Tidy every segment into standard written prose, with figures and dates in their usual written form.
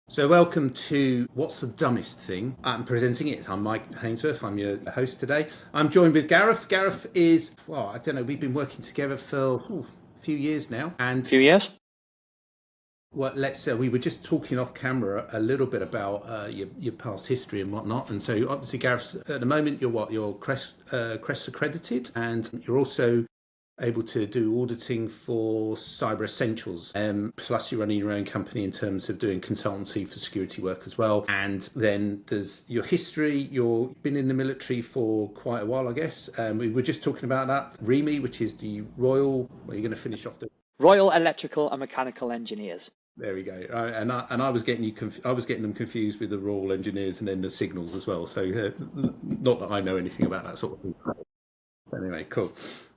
So, welcome to What's the Dumbest Thing? I'm presenting it. I'm Mike Hainsworth. I'm your host today. I'm joined with Gareth. Gareth is, well, I don't know, we've been working together for a few years now. And Few years. we were just talking off camera a little bit about your past history and whatnot. And so, obviously, Gareth, at the moment, you're what? You're Crest accredited, and you're also able to do auditing for Cyber Essentials. Plus, you're running your own company in terms of doing consultancy for security work as well. And then there's your history. You've been in the military for quite a while, I guess. We were just talking about that. REME, which is the Royal. Well, you're going to finish off the. Royal Electrical and Mechanical Engineers. There we go. And I was getting I was getting them confused with the Royal Engineers and then the Signals as well. So not that I know anything about that sort of thing. Anyway, cool.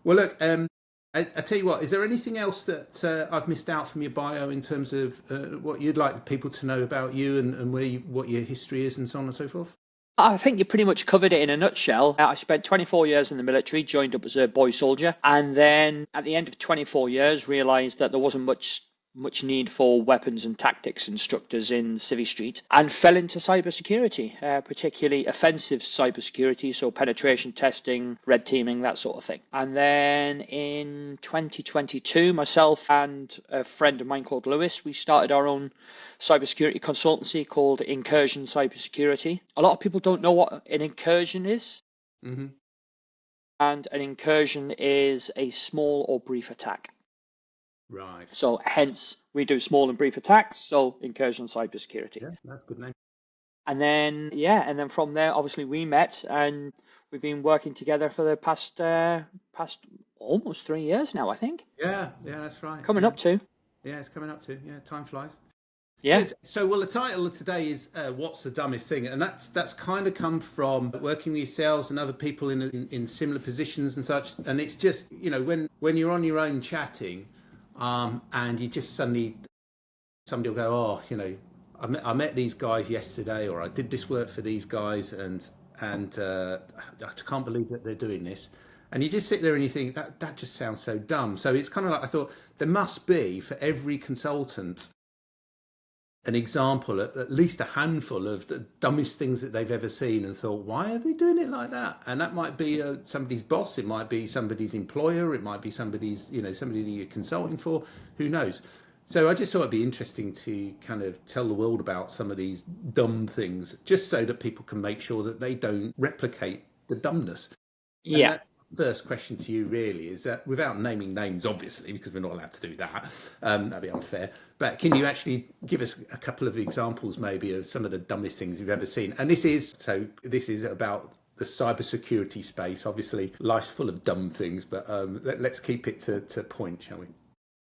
Well, look, I tell you what, is there anything else that I've missed out from your bio in terms of what you'd like people to know about you and what your history is and so on and so forth? I think you pretty much covered it in a nutshell. I spent 24 years in the military, joined up as a boy soldier, and then at the end of 24 years realised that there wasn't much need for weapons and tactics instructors in Civvy Street, and fell into cybersecurity, particularly offensive cybersecurity, so penetration testing, red teaming, that sort of thing. And then in 2022, myself and a friend of mine called Lewis, we started our own cybersecurity consultancy called Incursion Cybersecurity. A lot of people don't know what an incursion is. Mm-hmm. And an incursion is a small or brief attack. Right. So hence we do small and brief attacks. So incursion cybersecurity. Yeah, that's a good name. And then from there, obviously we met and we've been working together for the past almost 3 years now, I think. Yeah, that's right. Coming up to. Yeah, it's coming up to. Yeah, time flies. Yeah. Good. So, well, the title of today is "What's the Dumbest Thing," and that's kind of come from working with yourselves and other people in similar positions and such. And it's just when you're on your own chatting, and you just suddenly somebody will go, I met these guys yesterday, or I did this work for these guys, and I can't believe that they're doing this. And you just sit there and you think that just sounds so dumb. So it's kind of like I thought there must be for every consultant an example, at least a handful of the dumbest things that they've ever seen and thought, why are they doing it like that? And that might be somebody's boss, it might be somebody's employer, it might be somebody that you're consulting for, who knows? So I just thought it'd be interesting to kind of tell the world about some of these dumb things, just so that people can make sure that they don't replicate the dumbness. And Yeah. that's the first question to you really is that, without naming names, obviously, because we're not allowed to do that, that'd be unfair. But can you actually give us a couple of examples, maybe, of some of the dumbest things you've ever seen? And this is about the cybersecurity space. Obviously, life's full of dumb things, but let's keep it to point, shall we?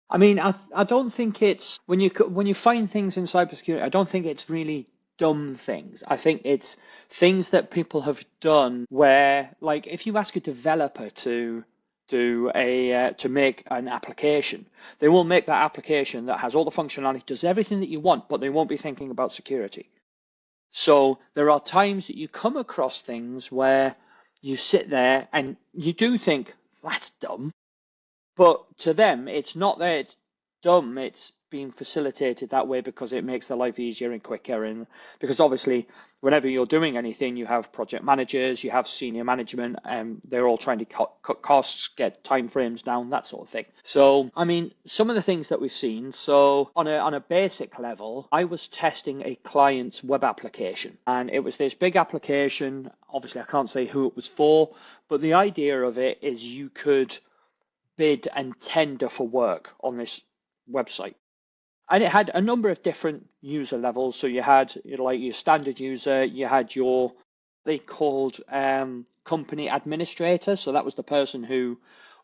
I mean, I don't think it's when you find things in cybersecurity, I don't think it's really dumb things. I think it's things that people have done where, like, if you ask a developer to to make an application, they will make that application that has all the functionality, does everything that you want, but they won't be thinking about security. So there are times that you come across things where you sit there and you do think that's dumb, but to them, it's not that it's dumb, it's being facilitated that way because it makes their life easier and quicker. And because obviously, whenever you're doing anything, you have project managers, you have senior management, and they're all trying to cut costs, get timeframes down, that sort of thing. So, I mean, some of the things that we've seen. So, on a basic level, I was testing a client's web application, and it was this big application. Obviously, I can't say who it was for, but the idea of it is you could bid and tender for work on this website. And it had a number of different user levels. So you had like your standard user, you had they called company administrator. So that was the person who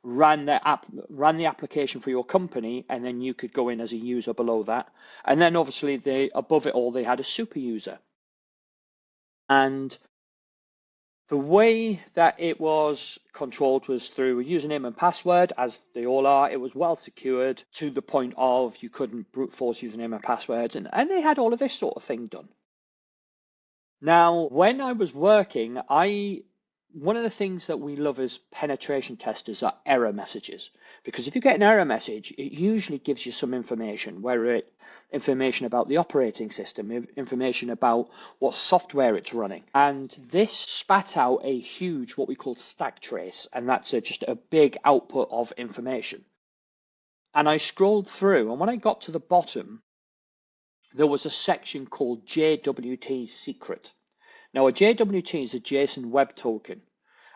ran the application for your company, and then you could go in as a user below that. And then obviously above it all, they had a super user. And the way that it was controlled was through a username and password, as they all are. It was well secured to the point of you couldn't brute force username and passwords, and they had all of this sort of thing done. Now, when I was working, I one of the things that we love as penetration testers are error messages. Because if you get an error message, it usually gives you some information, information about the operating system, information about what software it's running. And this spat out a huge, what we call stack trace, and that's just a big output of information. And I scrolled through, and when I got to the bottom, there was a section called JWT secret. Now, a JWT is a JSON Web Token,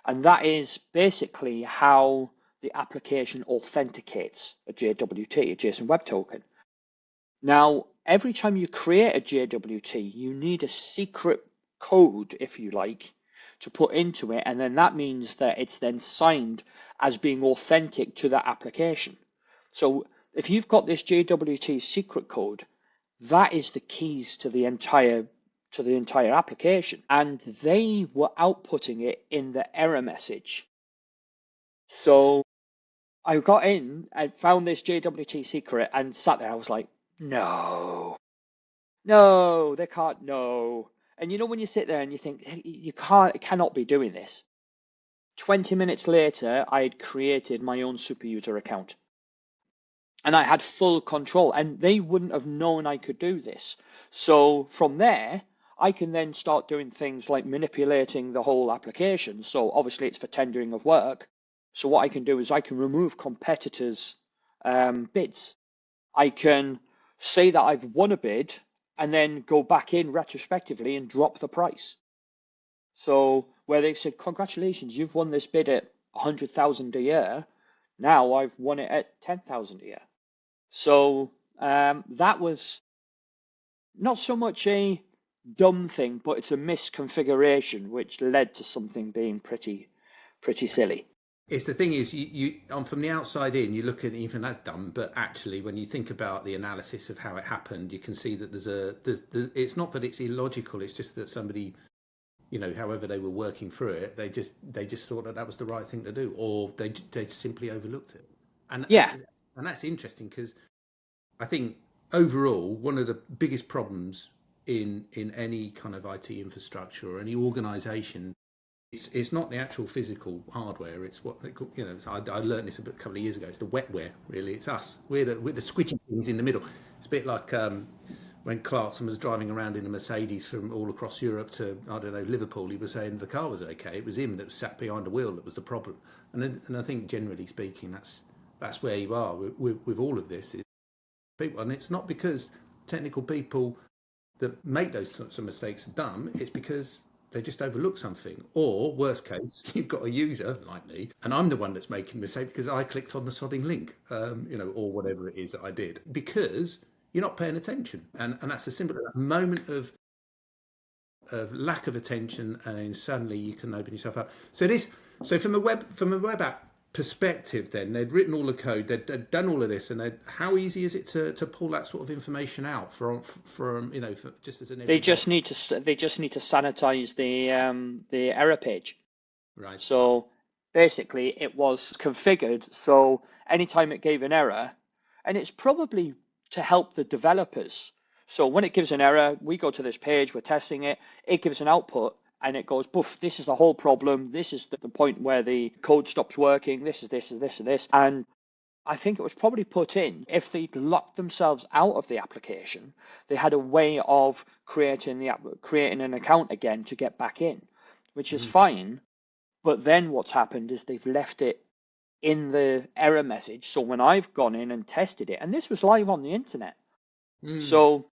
and that is basically how the application authenticates a JWT, a JSON Web Token. Now, every time you create a JWT, you need a secret code, if you like, to put into it, and then that means that it's then signed as being authentic to that application. So if you've got this JWT secret code, that is the keys to the entire application, and they were outputting it in the error message. So I got in and found this JWT secret and sat there. I was like, no, they can't, no. And you know when you sit there and you think, hey, it cannot be doing this. 20 minutes later, I had created my own super user account. And I had full control, and they wouldn't have known I could do this. So from there, I can then start doing things like manipulating the whole application. So obviously it's for tendering of work. So what I can do is I can remove competitors' bids. I can say that I've won a bid and then go back in retrospectively and drop the price. So where they said, congratulations, you've won this bid at 100,000 a year. Now I've won it at 10,000 a year. So that was not so much a dumb thing, but it's a misconfiguration which led to something being pretty silly. It's the thing is, from the outside in, you look at even that dumb, but actually, when you think about the analysis of how it happened, you can see that it's not that it's illogical. It's just that somebody, however they were working through it, they just thought that was the right thing to do, or they simply overlooked it. And yeah, and that's interesting because I think overall one of the biggest problems in any kind of IT infrastructure or any organisation, it's not the actual physical hardware. It's what they call, I learned this a couple of years ago. It's the wetware, really. It's us. We're the squidgy things in the middle. It's a bit like when Clarkson was driving around in a Mercedes from all across Europe to, I don't know, Liverpool. He was saying the car was okay. It was him that was sat behind the wheel that was the problem. And I think generally speaking, that's where you are with all of this. People, and it's not because technical people that make those sorts of mistakes are dumb. It's because they just overlook something, or worst case, you've got a user like me, and I'm the one that's making the mistake because I clicked on the sodding link, or whatever it is that I did, because you're not paying attention, and that's a simple moment of lack of attention, and suddenly you can open yourself up. So from a web app perspective, then they'd written all the code, they'd done all of this, and how easy is it to pull that sort of information out from just as an they just need to sanitize the error page. Right. So basically, it was configured so anytime it gave an error, and it's probably to help the developers. So when it gives an error, we go to this page, we're testing it, it gives an output, and it goes, poof, this is the whole problem. This is the point where the code stops working. This is this and this and this. And I think it was probably put in, if they'd locked themselves out of the application, they had a way of creating an account again to get back in, which is fine. But then what's happened is they've left it in the error message. So when I've gone in and tested it, and this was live on the internet. So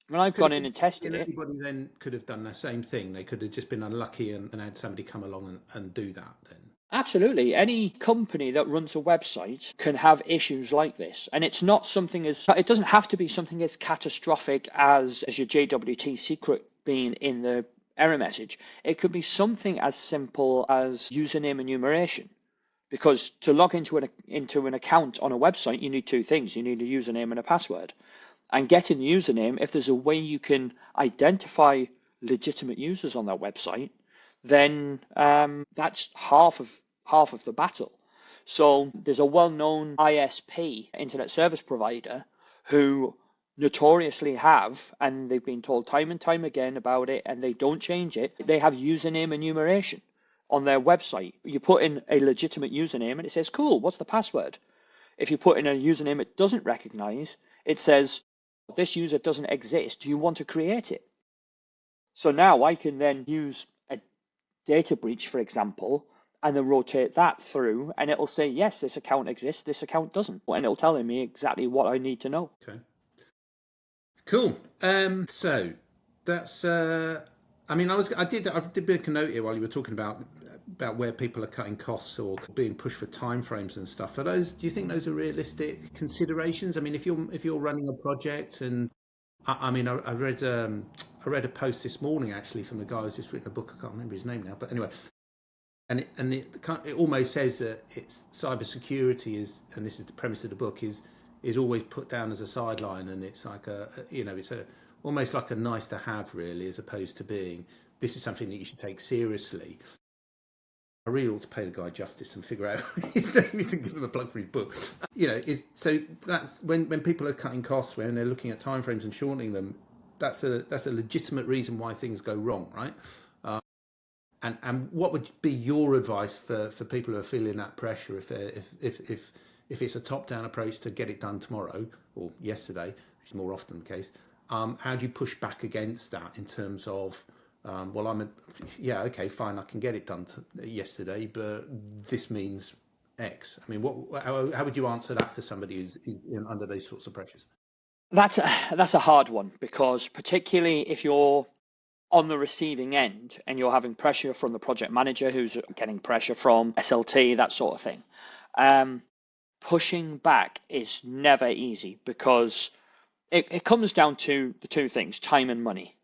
when I've gone in and tested it, anybody then could have done the same thing. They could have just been unlucky and had somebody come along and do that then. Absolutely. Any company that runs a website can have issues like this. And it's not something it doesn't have to be something as catastrophic as your JWT secret being in the error message. It could be something as simple as username enumeration. Because to log into an account on a website, you need two things. You need a username and a password. And getting the username, if there's a way you can identify legitimate users on that website, then that's half of the battle. So there's a well-known ISP, internet service provider, who notoriously have, and they've been told time and time again about it, and they don't change it, they have username enumeration. on their website. You put in a legitimate username and it says, cool, what's the password? If you put in a username it doesn't recognize, it says, this user doesn't exist. Do you want to create it? So now I can then use a data breach, for example, and then rotate that through, and it'll say, yes, this account exists, this account doesn't. And it'll tell me exactly what I need to know. Okay. Cool. So that's. I mean, I did make a note here while you were talking about where people are cutting costs or being pushed for timeframes and stuff. Are those? Do you think those are realistic considerations? I mean, if you're running a project, and I mean, I read a post this morning actually from the guy who's just written a book. I can't remember his name now, but anyway. It almost says that it's cybersecurity is, and this is the premise of the book, is always put down as a sideline, and it's like it's almost like a nice to have really, as opposed to being this is something that you should take seriously. I really ought to pay the guy justice and figure out his name is and give him a plug for his book. So that's when people are cutting costs, when they're looking at timeframes and shortening them. That's a legitimate reason why things go wrong, right? And what would be your advice for people who are feeling that pressure if it's a top-down approach to get it done tomorrow or yesterday, which is more often the case? How do you push back against that in terms of, okay, fine, I can get it done yesterday, but this means X. I mean, how would you answer that to somebody who's under those sorts of pressures? That's a hard one, because particularly if you're on the receiving end and you're having pressure from the project manager who's getting pressure from SLT, that sort of thing, pushing back is never easy, because it comes down to the two things, time and money.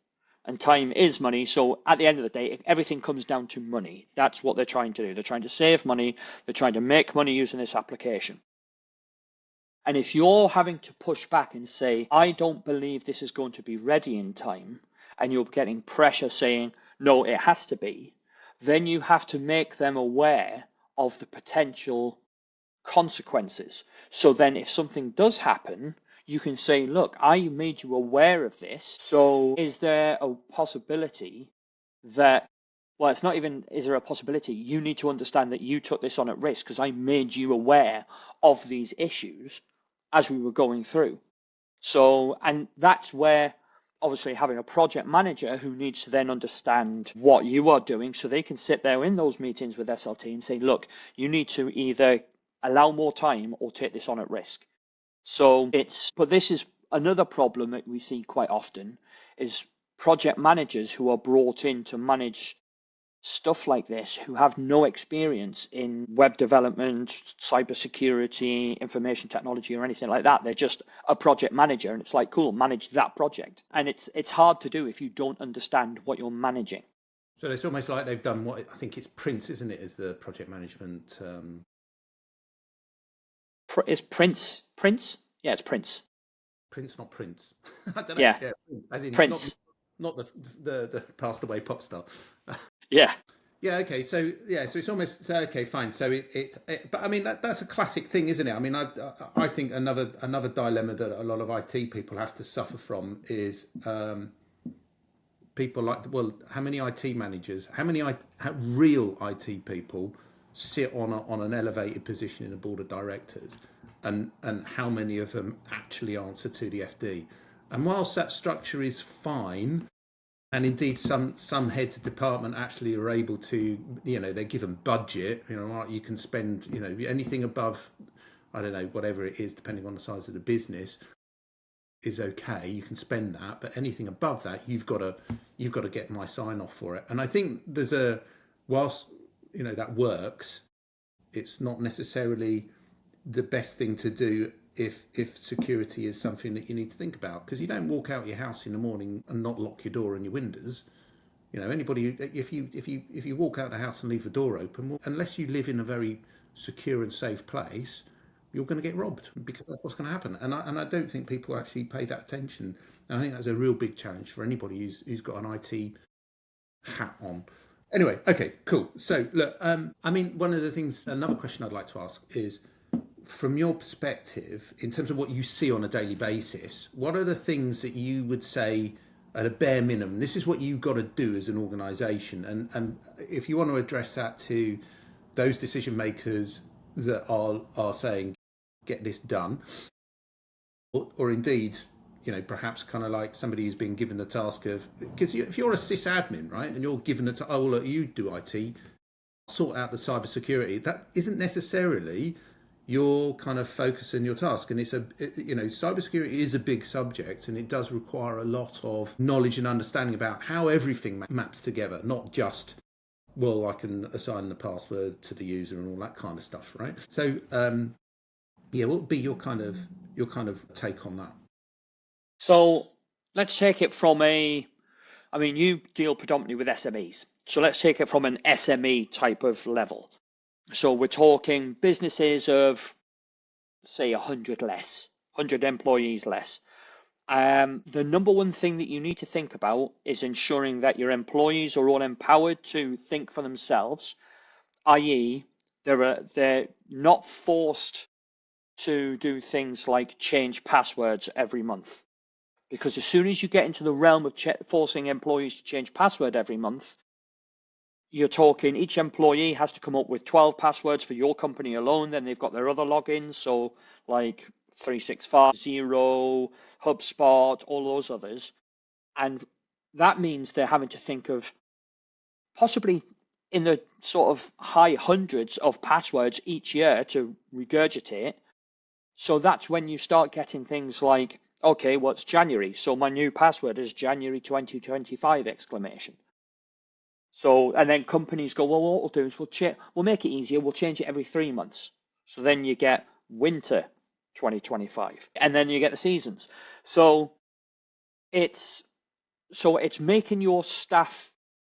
And time is money. So at the end of the day, everything comes down to money. That's what they're trying to do. They're trying to save money. They're trying to make money using this application. And if you're having to push back and say, I don't believe this is going to be ready in time, and you're getting pressure saying, no, it has to be, then you have to make them aware of the potential consequences. So then if something does happen, you can say, look, I made you aware of this. So is there a possibility that, well, it's not even, is there a possibility? You need to understand that you took this on at risk because I made you aware of these issues as we were going through. So, and that's where obviously having a project manager who needs to then understand what you are doing, so they can sit there in those meetings with SLT and say, look, you need to either allow more time or take this on at risk. So but this is another problem that we see quite often, is project managers who are brought in to manage stuff like this, who have no experience in web development, cybersecurity, information technology, or anything like that. They're just a project manager, and it's like, cool, manage that project. And it's hard to do if you don't understand what you're managing. So it's almost like they've done what I think it's Prince, isn't it, as the project management. Is Prince? Yeah, it's Prince. Prince, not Prince. I don't know. Yeah, as in Prince. Not the passed away pop star. Yeah. Yeah. Okay. So it's almost okay. Fine. So but I mean that's a classic thing, isn't it? I mean, I think another dilemma that a lot of IT people have to suffer from is people like, well, how many IT managers, how many real IT people sit on an elevated position in a board of directors, and how many of them actually answer to the FD? And whilst that structure is fine, and indeed some heads of department actually are able to, they're given budget, right, you can spend, anything above, I don't know, whatever it is, depending on the size of the business, is okay, you can spend that, but anything above that, you've got to get my sign off for it. And I think whilst that works, it's not necessarily the best thing to do if security is something that you need to think about, because you don't walk out your house in the morning and not lock your door and your windows. Anybody, if you walk out the house and leave the door open, well, unless you live in a very secure and safe place, you're going to get robbed, because that's what's going to happen. And I don't think people actually pay that attention. And I think that's a real big challenge for anybody who's got an IT hat on. Anyway, okay, cool. So look, I mean, another question I'd like to ask is, from your perspective, in terms of what you see on a daily basis, what are the things that you would say at a bare minimum. This is what you've got to do as an organisation, and if you want to address that to those decision makers that are saying get this done, or indeed, perhaps kind of like somebody who's been given the task of, because if you're a sysadmin, right, and you're given the oh, well, look, you do IT, sort out the cybersecurity. That isn't necessarily your kind of focus and your task. And cybersecurity is a big subject, and it does require a lot of knowledge and understanding about how everything maps together, not just, well, I can assign the password to the user and all that kind of stuff, right? So, what would be your kind of take on that? So let's take it from you deal predominantly with SMEs. So let's take it from an SME type of level. So we're talking businesses of, say, 100 employees less. The number one thing that you need to think about is ensuring that your employees are all empowered to think for themselves, i.e., they're not forced to do things like change passwords every month. Because as soon as you get into the realm of forcing employees to change password every month, you're talking each employee has to come up with 12 passwords for your company alone. Then they've got their other logins. So like 365, Zero, HubSpot, all those others. And that means they're having to think of possibly in the sort of high hundreds of passwords each year to regurgitate. So that's when you start getting things like, okay, what's January? So my new password is January 2025 exclamation. So, and then companies go, well, what we'll do is we'll make it easier. We'll change it every 3 months. So then you get winter 2025, and then you get the seasons. So it's making your staff's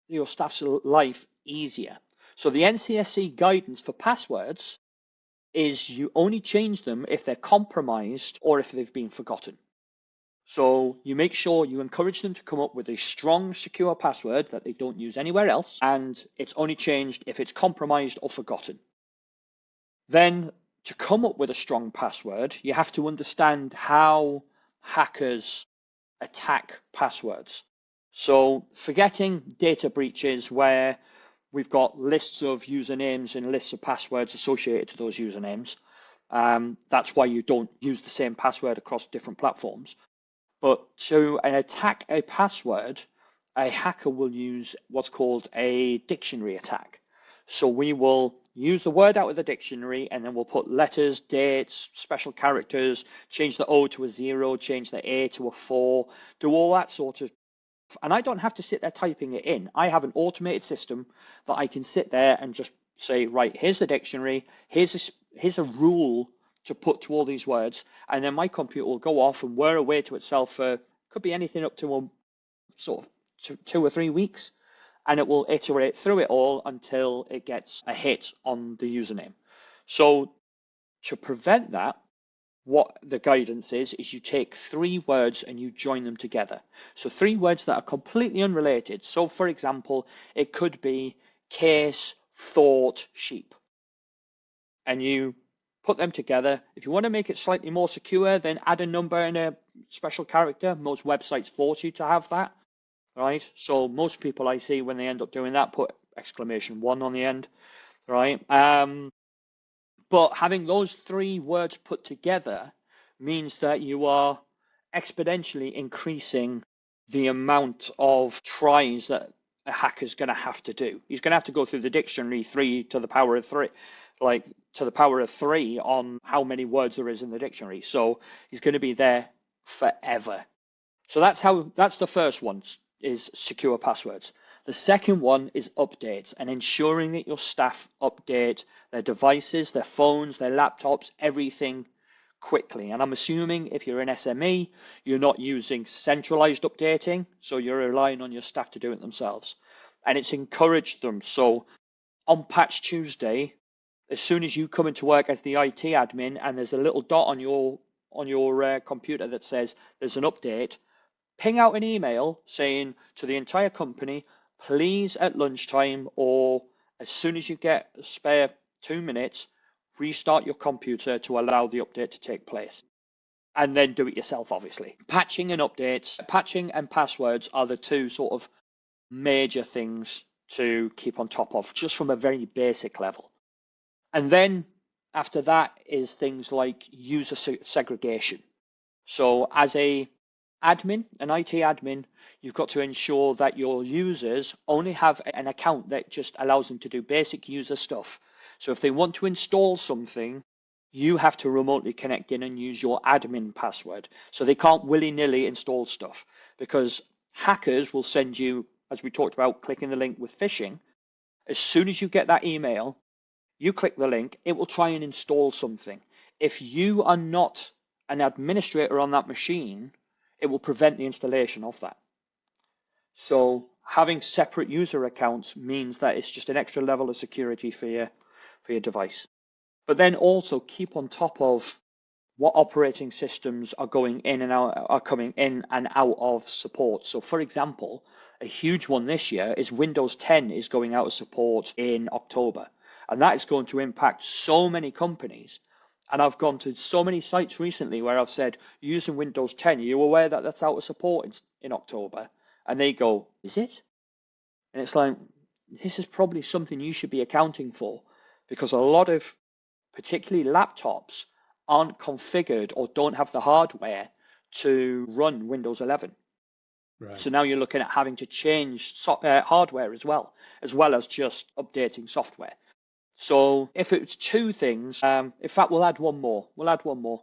life easier. So the NCSC guidance for passwords is you only change them if they're compromised or if they've been forgotten. So you make sure you encourage them to come up with a strong, secure password that they don't use anywhere else, and it's only changed if it's compromised or forgotten. Then to come up with a strong password, you have to understand how hackers attack passwords. So forgetting data breaches where we've got lists of usernames and lists of passwords associated to those usernames. That's why you don't use the same password across different platforms. But to attack a password, a hacker will use what's called a dictionary attack. So we will use the word out of the dictionary, and then we'll put letters, dates, special characters, change the O to a 0, change the A to a 4, do all that sort of. And I don't have to sit there typing it in. I have an automated system that I can sit there and just say, right, here's the dictionary, here's a rule to put to all these words, and then my computer will go off and whir away to itself for, could be anything up to a sort of 2 or 3 weeks, and it will iterate through it all until it gets a hit on the username. So to prevent that, what the guidance is you take 3 words and you join them together. So 3 words that are completely unrelated. So for example, it could be case, thought, sheep. And you put them together. If you want to make it slightly more secure, then add a number and a special character. Most websites force you to have that, right? So most people I see when they end up doing that put !1 on the end, right? But having those 3 words put together means that you are exponentially increasing the amount of tries that a hacker's going to have to do. He's going to have to go through the dictionary 3 to the power of 3, like to the power of 3 on how many words there is in the dictionary. So he's going to be there forever. So that's the first one, is secure passwords. The second one is updates, and ensuring that your staff update their devices, their phones, their laptops, everything quickly. And I'm assuming if you're an SME, you're not using centralized updating, so you're relying on your staff to do it themselves. And it's encouraged them. So on Patch Tuesday, as soon as you come into work as the IT admin and there's a little dot on your computer that says there's an update, ping out an email saying to the entire company, please at lunchtime or as soon as you get a spare 2 minutes, restart your computer to allow the update to take place. and then do it yourself, obviously. Patching and updates, patching and passwords are the two sort of major things to keep on top of, just from a very basic level. And then after that is things like user segregation. So as an IT admin, you've got to ensure that your users only have an account that just allows them to do basic user stuff. So if they want to install something, you have to remotely connect in and use your admin password. So they can't willy-nilly install stuff, because hackers will send you, as we talked about, clicking the link with phishing. As soon as you get that email, you click the link, it will try and install something. If you are not an administrator on that machine, it will prevent the installation of that. So having separate user accounts means that it's just an extra level of security for your device. But then also keep on top of what operating systems are going in and out, are coming in and out of support. So for example, a huge one this year is Windows 10 is going out of support in October. And that is going to impact so many companies. And I've gone to so many sites recently where I've said, using Windows 10, are you aware that that's out of support in October? And they go, is it? And it's like, this is probably something you should be accounting for, because a lot of particularly laptops aren't configured or don't have the hardware to run Windows 11. Right. So now you're looking at having to change hardware as well as just updating software. So if it's two things, in fact, we'll add one more.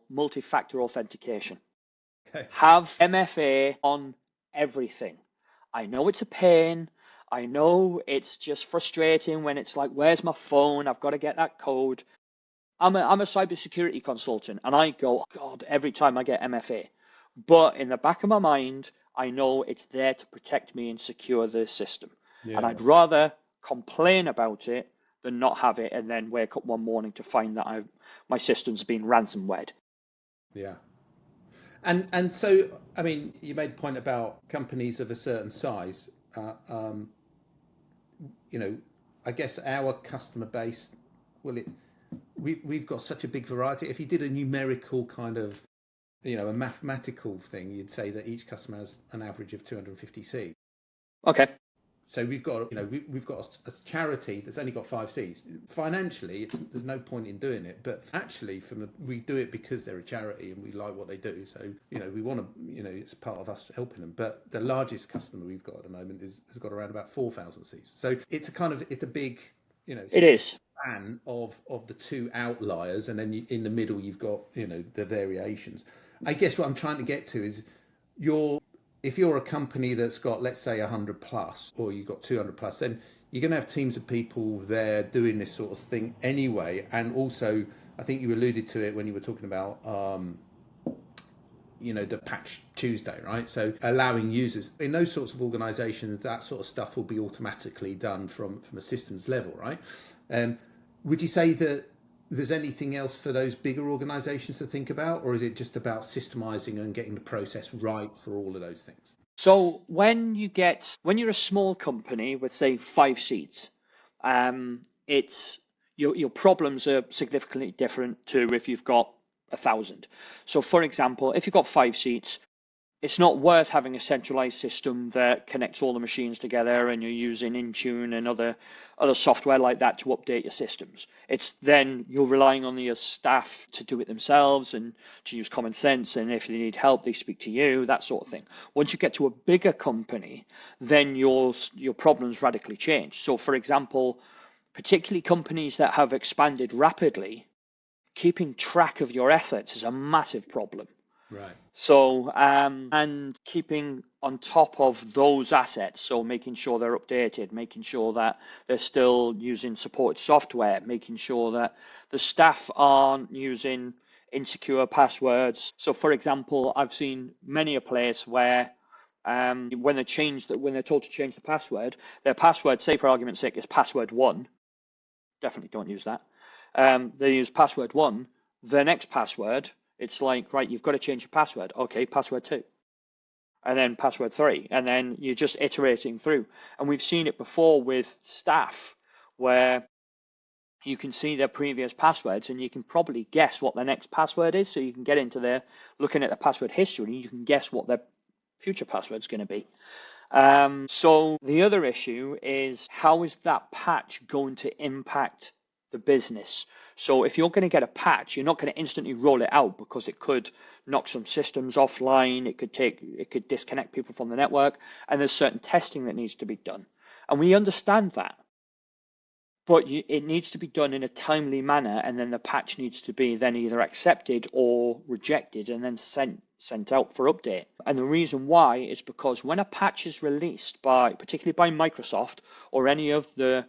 Multi-factor authentication. Okay. Have MFA on everything. I know it's a pain. I know it's just frustrating when it's like, where's my phone? I've got to get that code. I'm a cybersecurity consultant, and I go, oh God, every time I get MFA. But in the back of my mind, I know it's there to protect me and secure the system. Yeah. And I'd rather complain about it than not have it and then wake up one morning to find that my system's been ransomwared. Yeah. And so, I mean, you made a point about companies of a certain size. You know, I guess our customer base, well, we've got such a big variety. If you did a numerical kind of, a mathematical thing, you'd say that each customer has an average of 250 seats. Okay. So we've got, we've got a charity that's only got 5 seats. Financially, there's no point in doing it, but actually, we do it because they're a charity and we like what they do. So we want to, it's part of us helping them. But the largest customer we've got at the moment has got around about 4,000 seats. So it's a big, it is span of the two outliers, and then in the middle you've got the variations. I guess what I'm trying to get to is if you're a company that's got, let's say, 100 plus, or you've got 200 plus, then you're going to have teams of people there doing this sort of thing anyway. And also, I think you alluded to it when you were talking about, the Patch Tuesday, right? So allowing users in those sorts of organizations, that sort of stuff will be automatically done from a systems level, right? Would you say that there's anything else for those bigger organizations to think about, or is it just about systemizing and getting the process right for all of those things? So when you're a small company with, say, 5 seats, it's your problems are significantly different to if you've got 1,000. So for example, if you've got 5 seats, it's not worth having a centralized system that connects all the machines together and you're using Intune and other software like that to update your systems. It's then you're relying on your staff to do it themselves and to use common sense. And if they need help, they speak to you, that sort of thing. Once you get to a bigger company, then your problems radically change. So for example, particularly companies that have expanded rapidly, keeping track of your assets is a massive problem. Right. So, and keeping on top of those assets, so making sure they're updated, making sure that they're still using supported software, making sure that the staff aren't using insecure passwords. So, for example, I've seen many a place where when they're told to change the password, their password, say for argument's sake, is password 1. Definitely don't use that. They use password 1. The next password, it's like, right, you've got to change your password. Okay, password 2. And then password 3. And then you're just iterating through. And we've seen it before with staff where you can see their previous passwords, and you can probably guess what their next password is. So you can get into their, looking at the password history, and you can guess what their future password's going to be. So the other issue is, how is that patch going to impact the business? So if you're going to get a patch, you're not going to instantly roll it out, because it could knock some systems offline. It could disconnect people from the network, and there's certain testing that needs to be done. And we understand that. But it needs to be done in a timely manner, and then the patch needs to be then either accepted or rejected and then sent out for update. And the reason why is because when a patch is released by, particularly by Microsoft or any of the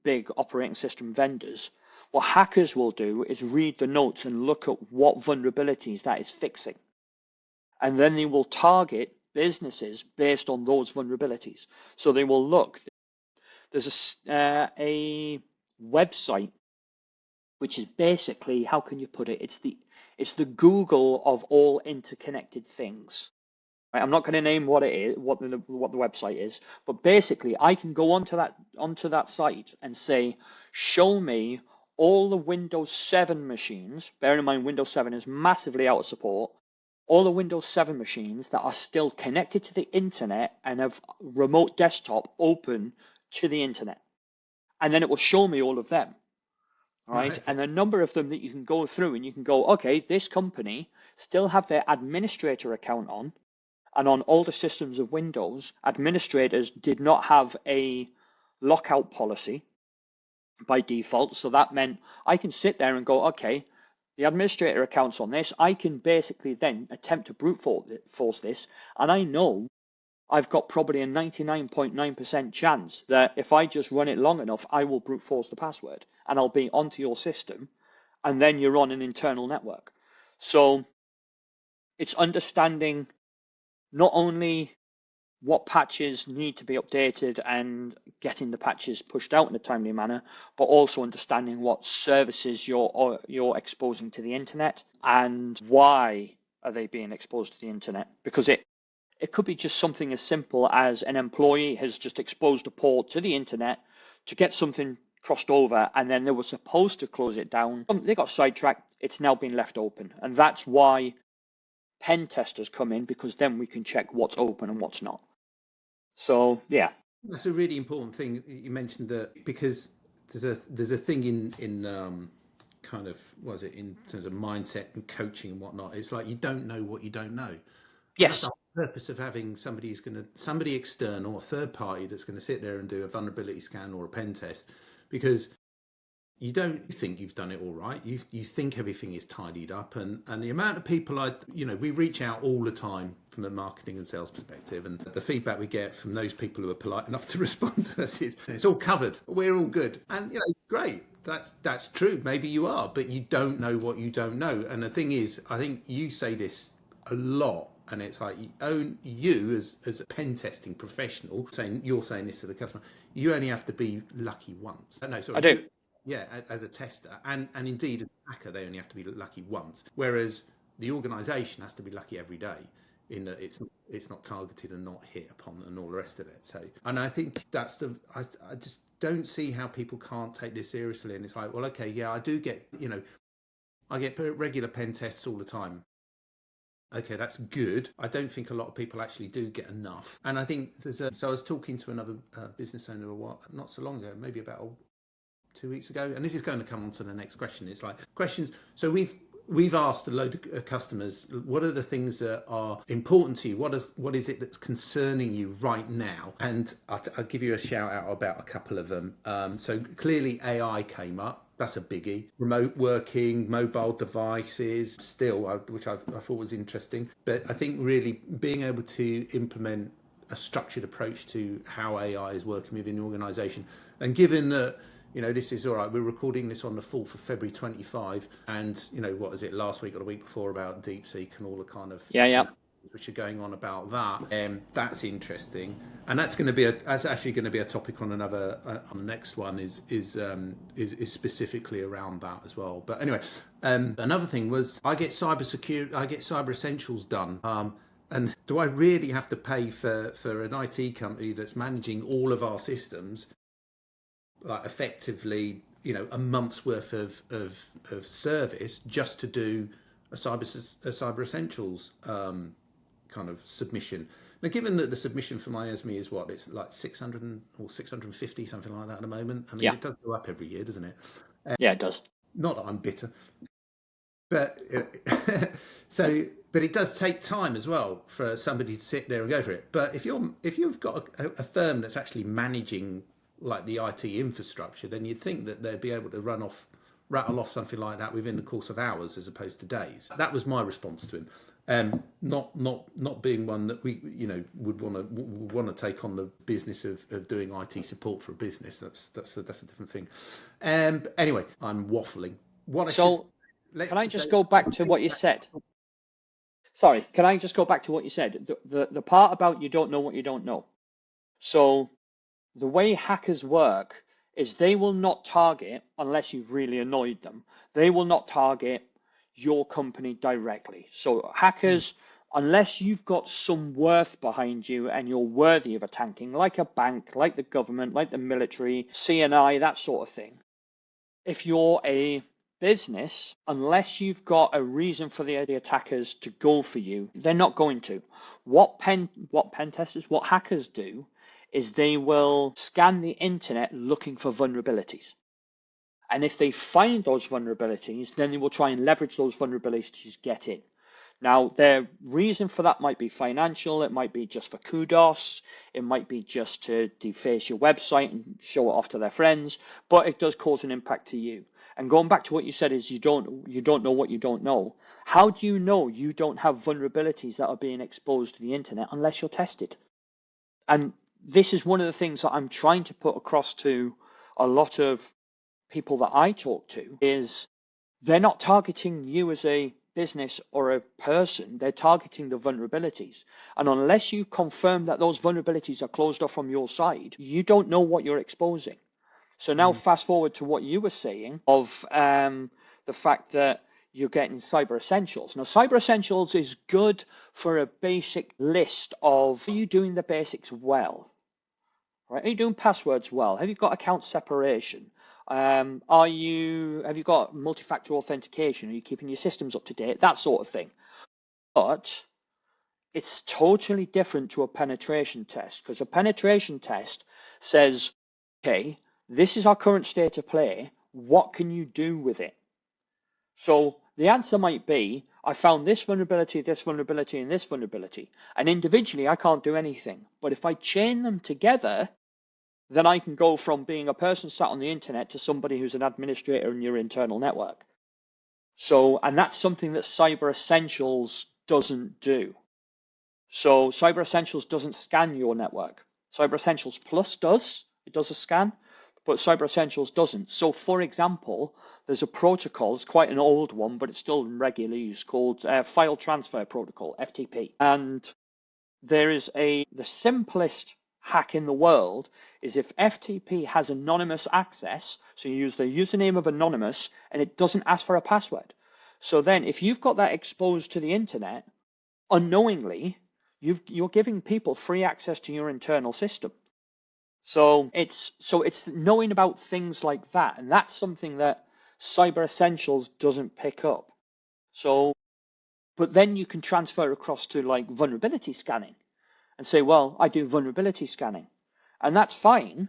big operating system vendors, what hackers will do is read the notes and look at what vulnerabilities that is fixing. And then they will target businesses based on those vulnerabilities. So they will look. There's a website which is basically, how can you put it? It's the Google of all interconnected things. Right? I'm not going to name what it is, what the website is, but basically, I can go onto that site and say, show me all the Windows 7 machines. Bearing in mind, Windows 7 is massively out of support. All the Windows 7 machines that are still connected to the internet and have remote desktop open to the internet. And then it will show me all of them. All right. Okay. And a number of them that you can go through, and you can go, okay, this company still have their administrator account on, and on all the systems of Windows, administrators did not have a lockout policy by default. So that meant I can sit there and go, okay, the administrator account's on this. I can basically then attempt to brute force this, and I know I've got probably a 99.9% chance that if I just run it long enough, I will brute force the password and I'll be onto your system, and then you're on an internal network. So it's understanding not only what patches need to be updated and getting the patches pushed out in a timely manner, but also understanding what services you're exposing to the internet and why are they being exposed to the internet. Because it could be just something as simple as an employee has just exposed a port to the internet to get something crossed over, and then they were supposed to close it down. They got sidetracked. It's now been left open. And that's why pen testers come in, because then we can check what's open and what's not. So, yeah. That's a really important thing you mentioned, that because there's a thing in kind of, was it, in terms of mindset and coaching and whatnot. It's like, you don't know what you don't know, and that's the Yes, whole purpose of having somebody external, a third party, that's going to sit there and do a vulnerability scan or a pen test, because you don't think you've done it all right. You think everything is tidied up, and the amount of people we reach out all the time from a marketing and sales perspective, and the feedback we get from those people who are polite enough to respond to us is, it's all covered, we're all good, and great. That's true. Maybe you are, but you don't know what you don't know. And the thing is, I think you say this a lot, and it's like, you as a pen testing professional, you're saying this to the customer. You only have to be lucky once. No, I sorry. do. Yeah, as a tester, and indeed as a hacker, they only have to be lucky once. Whereas the organisation has to be lucky every day, in that it's not targeted and not hit upon and all the rest of it. So, and I think I just don't see how people can't take this seriously. And it's like, well, okay, yeah, I do get I get regular pen tests all the time. Okay, that's good. I don't think a lot of people actually do get enough. And I think so I was talking to another business owner not so long ago, maybe about 2 weeks ago, and this is going to come on to the next question. It's like questions. So we've asked a load of customers, what are the things that are important to you? What is it that's concerning you right now? And I'll give you a shout out about a couple of them. So clearly AI came up. That's a biggie. Remote working, mobile devices, still, which I thought was interesting. But I think really being able to implement a structured approach to how AI is working within the organisation, and given that this is all right. We're recording this on the 4th of February 25, and what is it, last week or the week before, about DeepSeek and all the kind of Yeah. which are going on about that. That's interesting, and that's actually going to be a topic on another on the next one. Is specifically around that as well. But anyway, another thing was, I get cyber essentials done. And do I really have to pay for an IT company that's managing all of our systems, like effectively a month's worth of service just to do a cyber essentials kind of submission. Now, given that the submission for my ESME is what, it's like 600 or 650, something like that at the moment. I mean, Yeah, it does go up every year, doesn't it? yeah, it does. Not that I'm bitter, but so, but it does take time as well for somebody to sit there and go for it. But if you've got a firm that's actually managing like the IT infrastructure, then you'd think that they'd be able to rattle off something like that within the course of hours as opposed to days. That was my response to him. Not being one that we would want to take on the business of doing IT support for a business. That's a different thing. Anyway, I'm waffling. What I should So, can I just go back to what you said? Sorry, can I just go back to what you said? The part about you don't know what you don't know. So, the way hackers work is they will not target, unless you've really annoyed them, they will not target your company directly. So hackers, unless you've got some worth behind you and you're worthy of attacking, like a bank, like the government, like the military, CNI, that sort of thing. If you're a business, unless you've got a reason for the attackers to go for you, they're not going to. What pen testers, what hackers do is they will scan the internet looking for vulnerabilities. And if they find those vulnerabilities, then they will try and leverage those vulnerabilities to get in. Now, their reason for that might be financial, it might be just for kudos, it might be just to deface your website and show it off to their friends, but it does cause an impact to you. And going back to what you said is you don't know what you don't know. How do you know you don't have vulnerabilities that are being exposed to the internet unless you're tested? And this is one of the things that I'm trying to put across to a lot of people that I talk to is they're not targeting you as a business or a person, they're targeting the vulnerabilities. And unless you confirm that those vulnerabilities are closed off from your side, you don't know what you're exposing. So now fast forward to what you were saying of the fact that you're getting Cyber Essentials. Now, Cyber Essentials is good for a basic list of, are you doing the basics well? Right? Are you doing passwords well? Have you got account separation? Have you got multi-factor authentication? Are you keeping your systems up to date? That sort of thing. But it's totally different to a penetration test, because a penetration test says, okay, this is our current state of play. What can you do with it? So the answer might be, I found this vulnerability, and this vulnerability. And individually, I can't do anything. But if I chain them together, then I can go from being a person sat on the internet to somebody who's an administrator in your internal network. So, and that's something that Cyber Essentials doesn't do. So Cyber Essentials doesn't scan your network. Cyber Essentials Plus does. It does a scan, but Cyber Essentials doesn't. So for example, there's a protocol, it's quite an old one, but it's still in regular use, called File Transfer Protocol, FTP. And there is the simplest hack in the world is if FTP has anonymous access, so you use the username of anonymous and it doesn't ask for a password. So then if you've got that exposed to the internet, unknowingly, you're giving people free access to your internal system. So it's knowing about things like that, and that's something that Cyber Essentials doesn't pick up. So, but then you can transfer across to like vulnerability scanning and say, well, I do vulnerability scanning. And that's fine,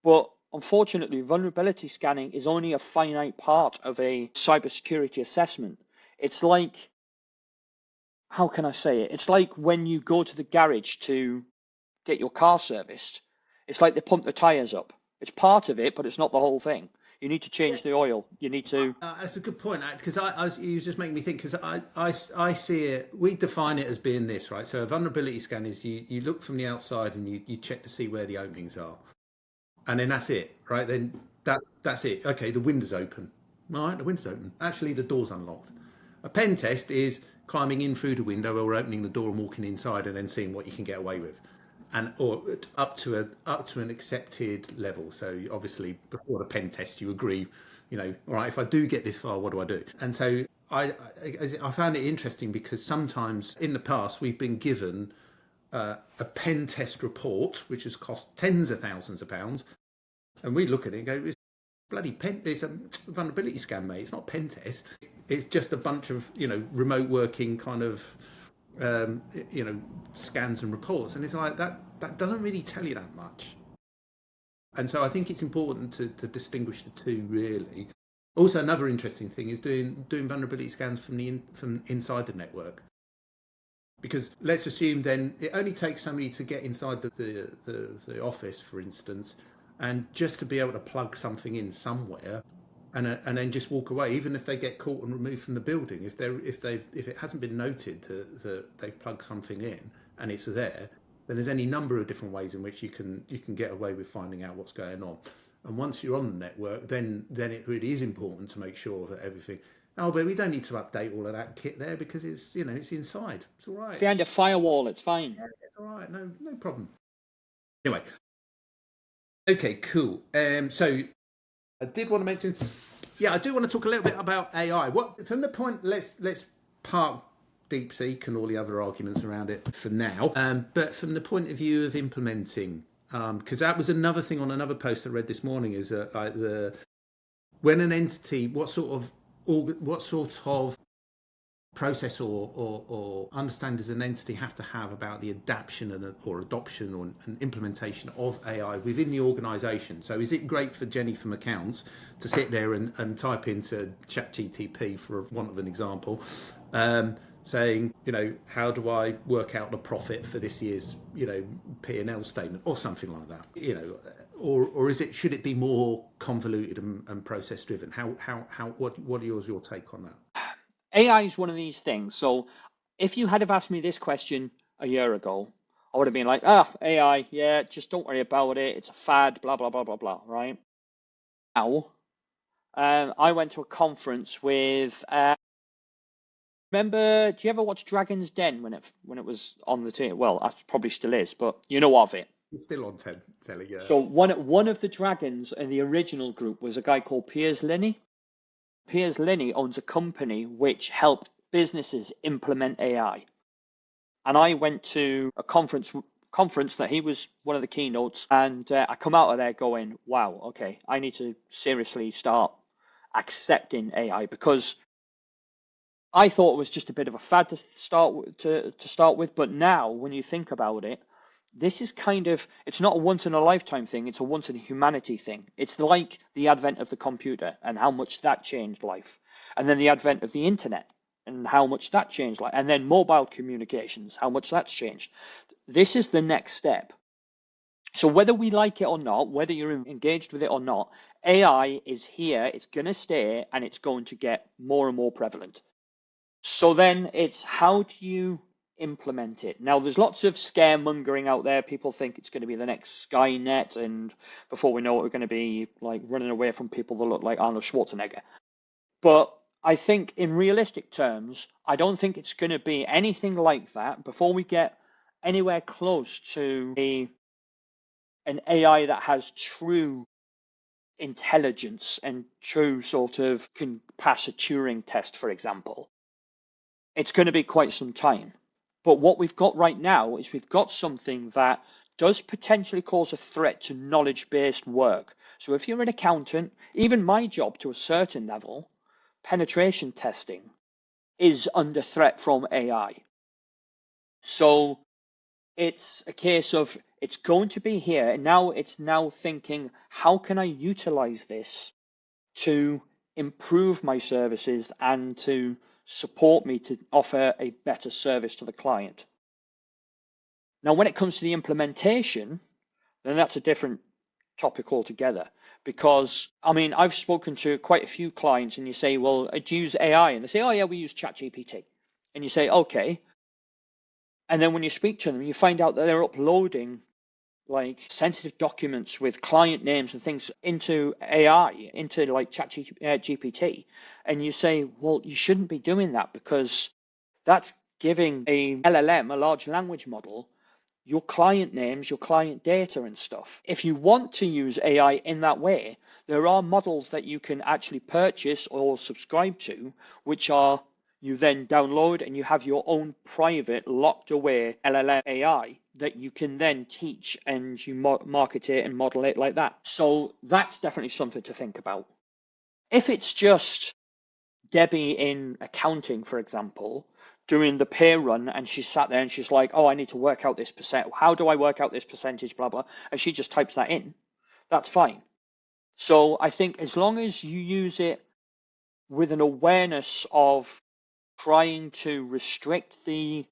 but unfortunately, vulnerability scanning is only a finite part of a cybersecurity assessment. It's like, how can I say it? It's like when you go to the garage to get your car serviced. It's like they pump the tires up. It's part of it, but it's not the whole thing. You need to change the oil. You need to. That's a good point, because you was just making me think, because I see it, we define it as being this, right? So a vulnerability scan is you look from the outside and you check to see where the openings are. And then that's it, right? Then that's it. Okay, the window's open. All right, the window's open. Actually, the door's unlocked. A pen test is climbing in through the window or opening the door and walking inside and then seeing what you can get away with, and or up to an accepted level. So obviously, before the pen test, you agree, all right, if I do get this far, what do I do? And so I found it interesting because sometimes in the past we've been given a pen test report which has cost tens of thousands of pounds, and we look at it and go, it's a vulnerability scan, mate. It's not pen test. It's just a bunch of remote working kind of scans and reports, and it's like that doesn't really tell you that much. And so I think it's important to distinguish the two, really. Also, another interesting thing is doing vulnerability scans from inside the network, because let's assume then it only takes somebody to get inside the office, for instance, and just to be able to plug something in somewhere, and then just walk away, even if they get caught and removed from the building, if it hasn't been noted that they've plugged something in and it's there, then there's any number of different ways in which you can get away with finding out what's going on. And once you're on the network, then it really is important to make sure that everything. Oh, but we don't need to update all of that kit there because it's it's inside. It's all right. Behind a firewall, it's fine. It's all right. No problem. Anyway. Okay, cool. So I did want to mention, I do want to talk a little bit about AI. What from the point? Let's park DeepSeek and all the other arguments around it for now. But from the point of view of implementing, because that was another thing on another post I read this morning, is like when an entity, what sort of process or understand does an entity have to have about the adoption or implementation of AI within the organisation? So is it great for Jenny from accounts to sit there and type into ChatGTP, for want of an example, saying, how do I work out the profit for this year's, P&L statement or something like that, or should it be more convoluted and process driven? What are your take on that? AI is one of these things. So if you had have asked me this question a year ago, I would have been like, AI, yeah, just don't worry about it. It's a fad, blah, blah, blah, blah, blah, right? Now, I went to a conference with, remember, do you ever watch Dragon's Den when it was on the TV? Well, it probably still is, but you know of it. It's still on telly, yeah. So one of the dragons in the original group was a guy called Piers Linney. Piers Linney owns a company which helped businesses implement AI. And I went to a conference that he was one of the keynotes, and I come out of there going, wow, okay, I need to seriously start accepting AI, because I thought it was just a bit of a fad to start with, but now when you think about it, this is it's not a once in a lifetime thing, it's a once in a humanity thing. It's like the advent of the computer and how much that changed life. And then the advent of the internet and how much that changed life. And then mobile communications, how much that's changed. This is the next step. So whether we like it or not, whether you're engaged with it or not, AI is here, it's going to stay, and it's going to get more and more prevalent. So then it's, how do you implement it? Now, there's lots of scaremongering out there. People think it's going to be the next Skynet, and before we know it, we're going to be like running away from people that look like Arnold Schwarzenegger. But I think in realistic terms, I don't think it's going to be anything like that before we get anywhere close to an AI that has true intelligence and true can pass a Turing test, for example. It's going to be quite some time. But what we've got right now is we've got something that does potentially cause a threat to knowledge-based work. So if you're an accountant, even my job to a certain level, penetration testing is under threat from AI. So it's a case of it's going to be here, and now it's thinking, how can I utilize this to improve my services and to support me to offer a better service to the client? Now, when it comes to the implementation, then that's a different topic altogether. Because, I mean, I've spoken to quite a few clients, and you say, well, do you use AI? And they say, oh, yeah, we use ChatGPT. And you say, okay. And then when you speak to them, you find out that they're uploading like sensitive documents with client names and things into AI, into like ChatGPT. And you say, well, you shouldn't be doing that, because that's giving a LLM, a large language model, your client names, your client data and stuff. If you want to use AI in that way, there are models that you can actually purchase or subscribe to, which are you then download and you have your own private locked away LLM AI that you can then teach and you market it and model it like that. So that's definitely something to think about. If it's just Debbie in accounting, for example, doing the pay run and she sat there and she's like, oh, I need to work out this percent. How do I work out this percentage, blah, blah. And she just types that in. That's fine. So I think as long as you use it with an awareness of trying to restrict the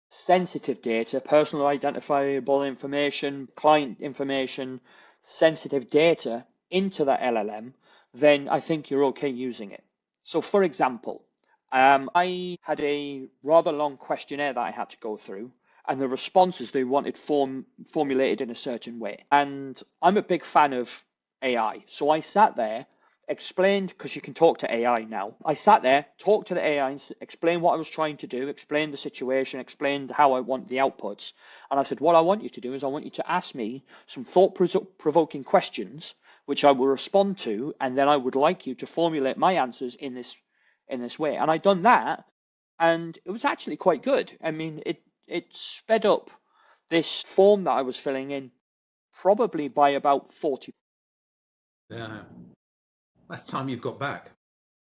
sensitive data, personal identifiable information, client information, sensitive data into that LLM, then I think you're okay using it. So for example, I had a rather long questionnaire that I had to go through, and the responses they wanted formulated in a certain way. And I'm a big fan of AI. So I sat there, explained, because you can talk to AI now. I sat there, talked to the AI, explained what I was trying to do, explained the situation, explained how I want the outputs. And I said, what I want you to do is I want you to ask me some thought-provoking questions, which I will respond to, and then I would like you to formulate my answers in this way. And I'd done that, and it was actually quite good. I mean, it sped up this form that I was filling in probably by about 40. Yeah. That's time you've got back.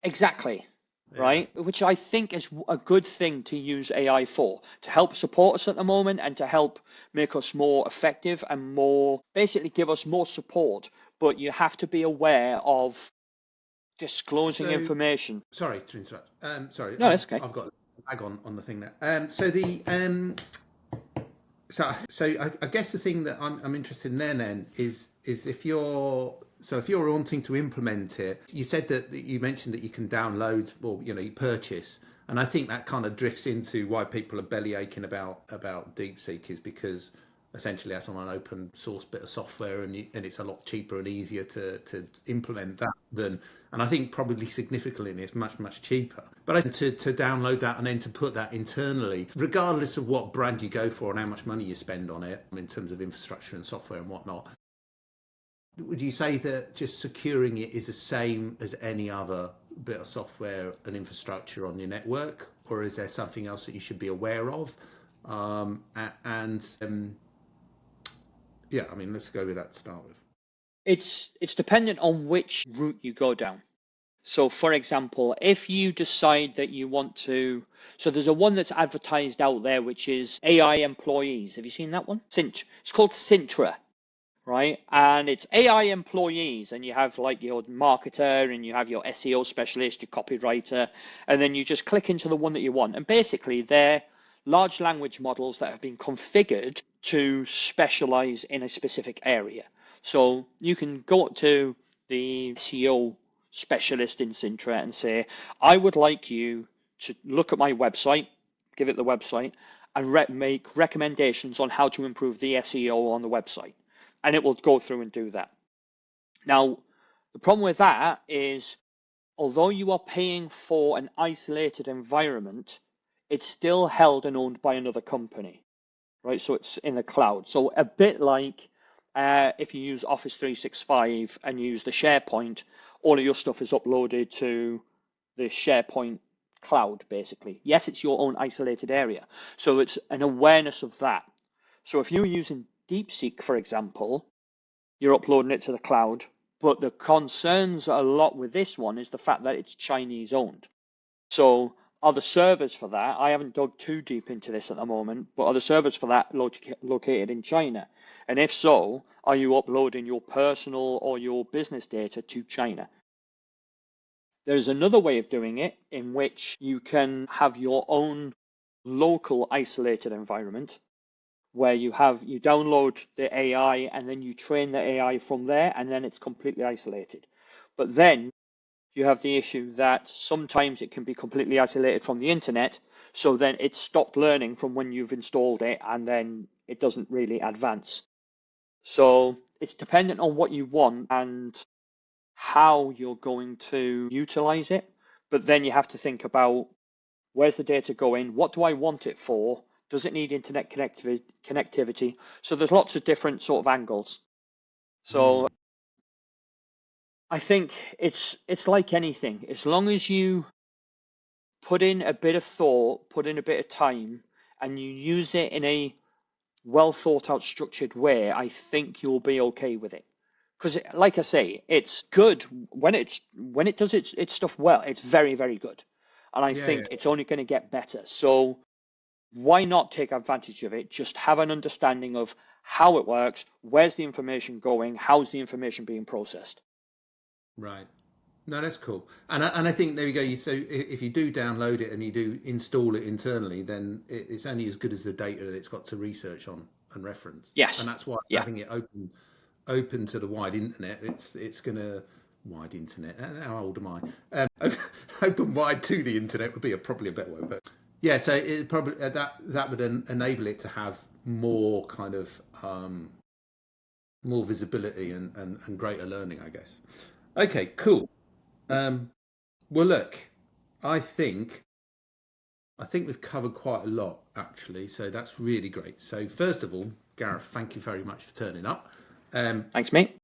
Exactly. Yeah. Right? Which I think is a good thing to use AI for, to help support us at the moment and to help make us more effective and more, basically give us more support. But you have to be aware of disclosing So, information. sorry to interrupt. Sorry, No, that's okay. I've got a lag on the thing there. I guess the thing that I'm interested in then is if you're wanting to implement it, you said that you mentioned that you can download or you purchase, and I think that kind of drifts into why people are belly aching about DeepSeek is because essentially that's on an open source bit of software and it's a lot cheaper and easier to implement that than, and I think probably significantly it's much cheaper. But to download that and then to put that internally, regardless of what brand you go for and how much money you spend on it in terms of infrastructure and software and whatnot, would you say that just securing it is the same as any other bit of software and infrastructure on your network, or is there something else that you should be aware of? Yeah, I mean, let's go with that to start with. It's dependent on which route you go down. So for example, if you decide that you want to, so there's a one that's advertised out there, which is AI employees. Have you seen that one? It's called Sintra, right? And it's AI employees, and you have like your marketer and you have your SEO specialist, your copywriter, and then you just click into the one that you want. And basically they're large language models that have been configured to specialize in a specific area. So you can go to the SEO specialist in Sintra and say, I would like you to look at my website, give it the website, and make recommendations on how to improve the SEO on the website. And it will go through and do that. Now, the problem with that is, although you are paying for an isolated environment, it's still held and owned by another company, right? So it's in the cloud. So a bit like if you use Office 365 and use the SharePoint, all of your stuff is uploaded to the SharePoint cloud, basically. Yes, it's your own isolated area. So it's an awareness of that. So if you're using DeepSeek, for example, you're uploading it to the cloud. But the concerns a lot with this one is the fact that it's Chinese owned. So are the servers for that? I haven't dug too deep into this at the moment, but are the servers for that located in China? And if so, are you uploading your personal or your business data to China? There's another way of doing it in which you can have your own local isolated environment where you download the AI and then you train the AI from there, and then it's completely isolated. But then you have the issue that sometimes it can be completely isolated from the internet, so then it's stopped learning from when you've installed it, and then it doesn't really advance. So it's dependent on what you want and how you're going to utilize it. But then you have to think about, where's the data going? What do I want it for? Does it need internet connectivity? So there's lots of different sort of angles. So I think it's like anything. As long as you put in a bit of thought, put in a bit of time, and you use it in a well thought out, structured way, I think you'll be okay with it. Because, like I say, it's good when it does its stuff well. It's very, very good, and I Yeah, think it's only going to get better. So why not take advantage of it? Just have an understanding of how it works, where's the information going, how's the information being processed. right. No, that's cool. And I think there you go. So if you do download it and you do install it internally, then it's only as good as the data that it's got to research on and reference. And Yes. that's why Yeah. having it open to the wide internet, it's gonna wide internet. How old am I? Open wide to the internet would be probably a better word. But yeah, so it probably that would enable it to have more kind of more visibility and greater learning, I guess. Okay, cool. Um, well, look, I think we've covered quite a lot actually, so that's really great. So first of all, Gareth, thank you very much for turning up. Thanks, mate.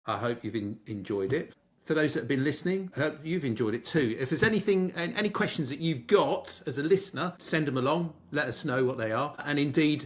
I hope you've enjoyed it. For those that have been listening, I hope you've enjoyed it too. If there's any questions that you've got as a listener, send them along. Let us know what they are. And indeed,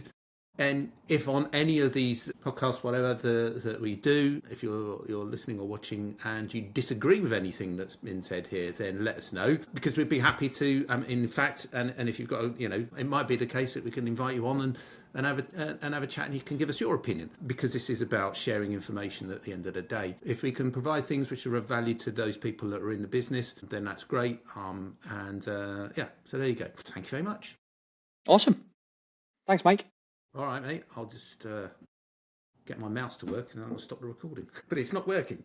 and if on any of these podcasts, whatever that we do, if you're listening or watching and you disagree with anything that's been said here, then let us know, because we'd be happy to. In fact, and if you've got, it might be the case that we can invite you on and have a chat, and you can give us your opinion, because this is about sharing information at the end of the day. If we can provide things which are of value to those people that are in the business, then that's great. Yeah, so there you go. Thank you very much. Awesome. Thanks, Mike. All right, mate. I'll just get my mouse to work and I'll stop the recording. But it's not working.